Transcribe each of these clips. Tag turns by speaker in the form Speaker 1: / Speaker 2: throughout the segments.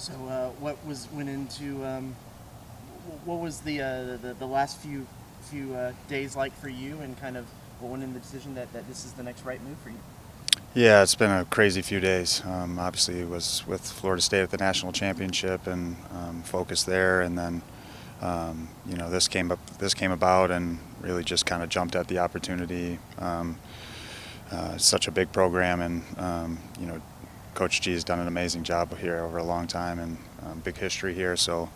Speaker 1: So, what was the last few days like for you, and kind of what went in the decision that this is the next right move for you?
Speaker 2: Yeah, it's been a crazy few days. Obviously, it was with Florida State at the national championship and focus there, and then this came about and really just kind of jumped at the opportunity. It's such a big program, and Coach G has done an amazing job here over a long time and big history here. So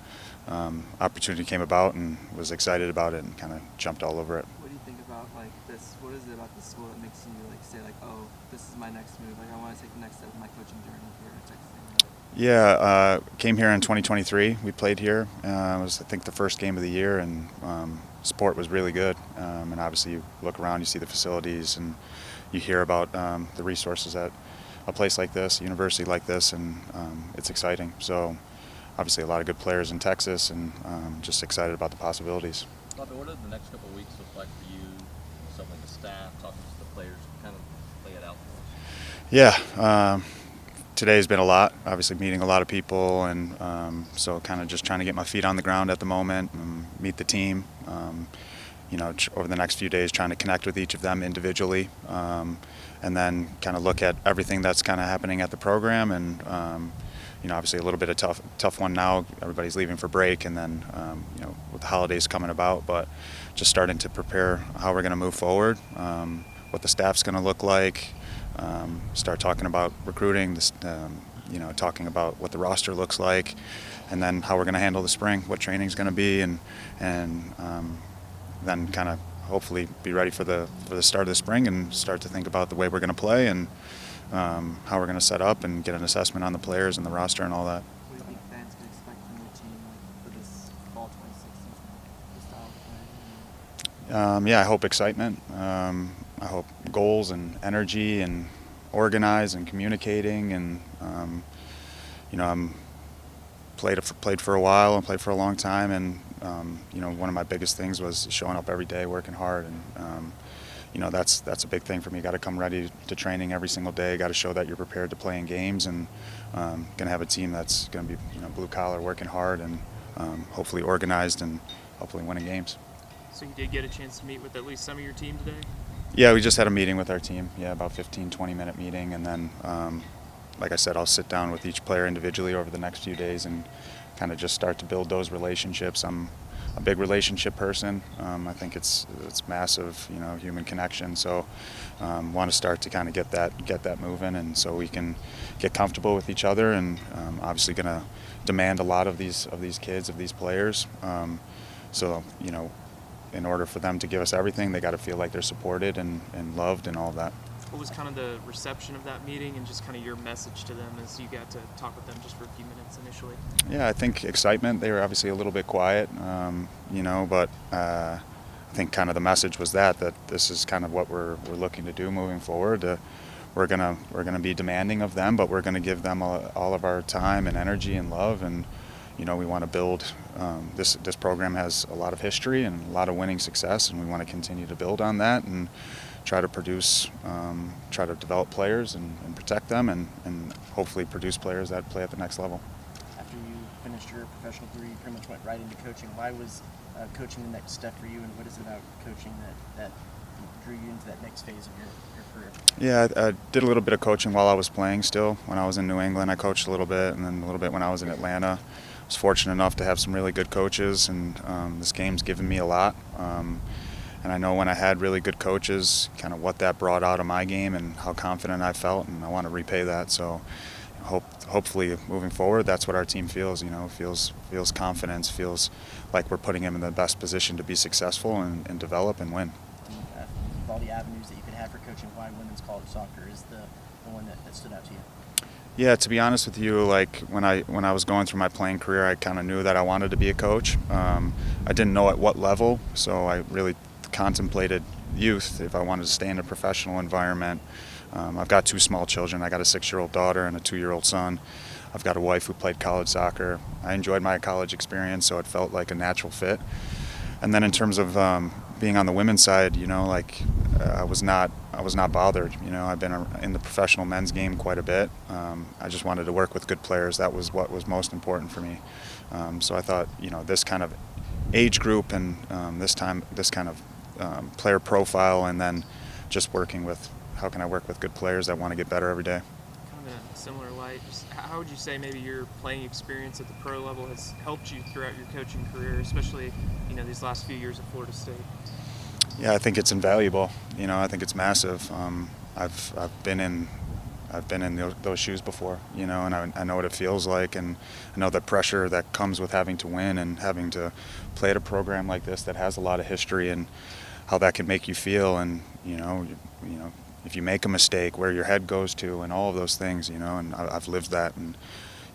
Speaker 2: opportunity came about and was excited about it and kind of jumped all over it.
Speaker 3: What do you think about this? What is it about this school that makes you say oh, this is my next move? I want to take the next step of my coaching journey here at Texas A&M.
Speaker 2: Yeah, came here in 2023. We played here. It was, I think, the first game of the year, and sport was really good. And obviously, you look around, you see the facilities, and you hear about the resources at a place like this, a university like this, and it's exciting. So, obviously, a lot of good players in Texas, and just excited about the possibilities.
Speaker 4: Bobby, what do the next couple of weeks look like for you? Something like the staff, talking to the players, kind of lay it out for us.
Speaker 2: Yeah. Today's been a lot, obviously meeting a lot of people, and so kind of just trying to get my feet on the ground at the moment and meet the team. Over the next few days, trying to connect with each of them individually, and then kind of look at everything that's kind of happening at the program. And obviously a little bit of tough one now. Everybody's leaving for break, and then with the holidays coming about, but just starting to prepare how we're going to move forward, what the staff's going to look like. Start talking about recruiting, talking about what the roster looks like, and then how we're going to handle the spring, what training's going to be, and then kind of hopefully be ready for the start of the spring and start to think about the way we're going to play and how we're going to set up and get an assessment on the players and the roster and all that.
Speaker 3: What do you think fans can expect from your team for this fall 2016 style of play?
Speaker 2: Yeah, I hope excitement. I hope goals and energy and organize and communicating, and I'm played for a while and played for a long time, and one of my biggest things was showing up every day, working hard, and that's a big thing for me. Got to come ready to training every single day. Got to show that you're prepared to play in games, and going to have a team that's going to be blue collar, working hard, and hopefully organized and hopefully winning games.
Speaker 5: So you did get a chance to meet with at least some of your team today?
Speaker 2: Yeah, we just had a meeting with our team, about 15-20-minute meeting, and then, like I said, I'll sit down with each player individually over the next few days and kind of just start to build those relationships. I'm a big relationship person. I think it's massive, human connection. So, want to start to kind of get that moving, and so we can get comfortable with each other. And obviously, going to demand a lot of these kids, of these players. In order for them to give us everything, they got to feel like they're supported and loved and all of that.
Speaker 5: What was kind of the reception of that meeting and just kind of your message to them as you got to talk with them just for a few minutes initially?
Speaker 2: Yeah, I think excitement. They were obviously a little bit quiet, but I think kind of the message was that this is kind of what we're looking to do moving forward. We're gonna be demanding of them, but we're gonna give them all of our time and energy and love, and we want to build. This program has a lot of history and a lot of winning success, and we want to continue to build on that and try to produce, try to develop players and protect them, and hopefully produce players that play at the next level.
Speaker 1: After you finished your professional career, you pretty much went right into coaching. Why was coaching the next step for you, and what is it about coaching that drew you into that next phase of your career?
Speaker 2: Yeah, I did a little bit of coaching while I was playing still. When I was in New England, I coached a little bit, and then a little bit when I was in Atlanta. I was fortunate enough to have some really good coaches, and this game's given me a lot. And I know when I had really good coaches, kind of what that brought out of my game and how confident I felt, and I want to repay that. So hopefully moving forward, that's what our team feels, feels confidence, feels like we're putting him in the best position to be successful and develop and win.
Speaker 1: Of all the avenues that you could have for coaching, why women's college soccer is the one that stood out to you?
Speaker 2: Yeah, to be honest with you, like when I was going through my playing career, I kind of knew that I wanted to be a coach. I didn't know at what level, so I really contemplated youth if I wanted to stay in a professional environment. I've got 2 small children. I got a 6-year-old daughter and a 2-year-old son. I've got a wife who played college soccer. I enjoyed my college experience, so it felt like a natural fit. And then in terms of being on the women's side, I was not bothered. You know, I've been in the professional men's game quite a bit. I just wanted to work with good players. That was what was most important for me. So I thought, you know, this kind of age group and this kind of player profile, and then just working with how can I work with good players that want to get better every day.
Speaker 5: Kind of in a similar light, just how would you say maybe your playing experience at the pro level has helped you throughout your coaching career, especially, you know, these last few years at Florida State?
Speaker 2: Yeah, I think it's invaluable. You know, I think it's massive. I've been in those shoes before, you know, and I know what it feels like, and I know the pressure that comes with having to win and having to play at a program like this that has a lot of history, and how that can make you feel, and you know, if you make a mistake, where your head goes to, and all of those things, you know, and I've lived that, and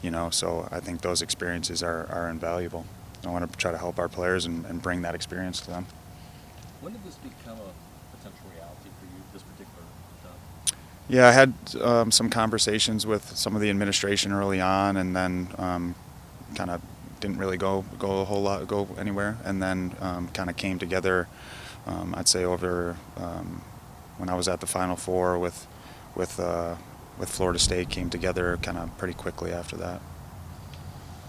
Speaker 2: you know, so I think those experiences are invaluable. I want to try to help our players and bring that experience to them.
Speaker 4: When did this become a potential reality for you, this particular job?
Speaker 2: Yeah, I had some conversations with some of the administration early on, and then kind of didn't really go anywhere, and then kind of came together. I'd say over when I was at the Final Four with Florida State, came together kind of pretty quickly after that.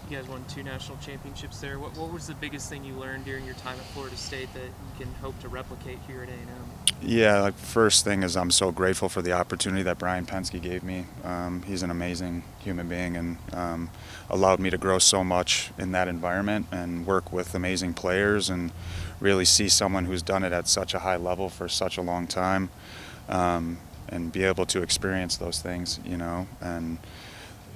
Speaker 5: You guys won 2 national championships there. What was the biggest thing you learned during your time at Florida State that you can hope to replicate here at A&M?
Speaker 2: Yeah, like first thing is I'm so grateful for the opportunity that Brian Penske gave me. He's an amazing human being, and allowed me to grow so much in that environment and work with amazing players, and really see someone who's done it at such a high level for such a long time, and be able to experience those things, you know. And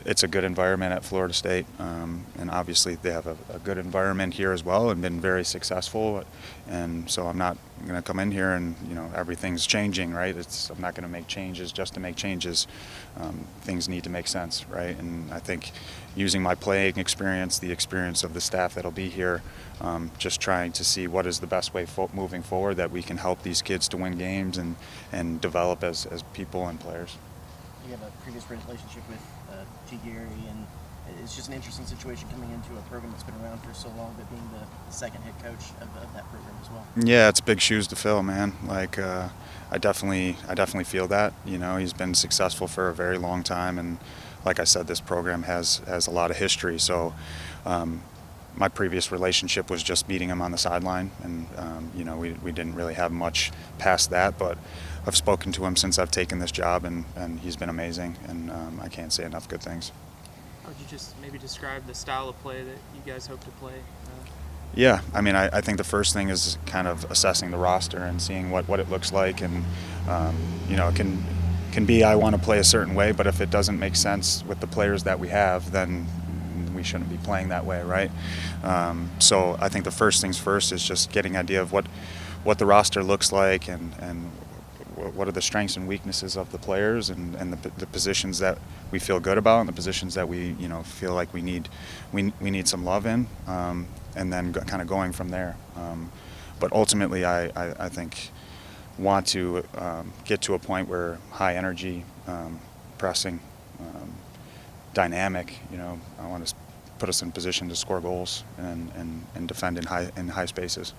Speaker 2: it's a good environment at Florida State, and obviously they have a good environment here as well, and been very successful. And so I'm not going to come in here and, you know, everything's changing, right? I'm not going to make changes just to make changes. Things need to make sense, right? And I think using my playing experience, the experience of the staff that'll be here, just trying to see what is the best way moving forward that we can help these kids to win games and develop as people and players.
Speaker 1: You have a previous relationship with G. Gary, and it's just an interesting situation coming into a program that's been around for so long, but being the second head coach of that program as well.
Speaker 2: Yeah, it's big shoes to fill, man. Like I definitely feel that. You know, he's been successful for a very long time, and like I said, this program has a lot of history. So my previous relationship was just meeting him on the sideline, and you know, we didn't really have much past that, but I've spoken to him since I've taken this job, and he's been amazing, and I can't say enough good things.
Speaker 5: How would you just maybe describe the style of play that you guys hope to play?
Speaker 2: Yeah, I mean, I think the first thing is kind of assessing the roster and seeing what it looks like, and you know, it can be I want to play a certain way, but if it doesn't make sense with the players that we have, then we shouldn't be playing that way, right? So I think the first things first is just getting an idea of what the roster looks like, and what are the strengths and weaknesses of the players, and the positions that we feel good about, and the positions that we, you know, feel like we need some love in, and then kind of going from there. But ultimately, I think want to get to a point where high energy, pressing, dynamic. You know, I want to put us in position to score goals and defend in high spaces.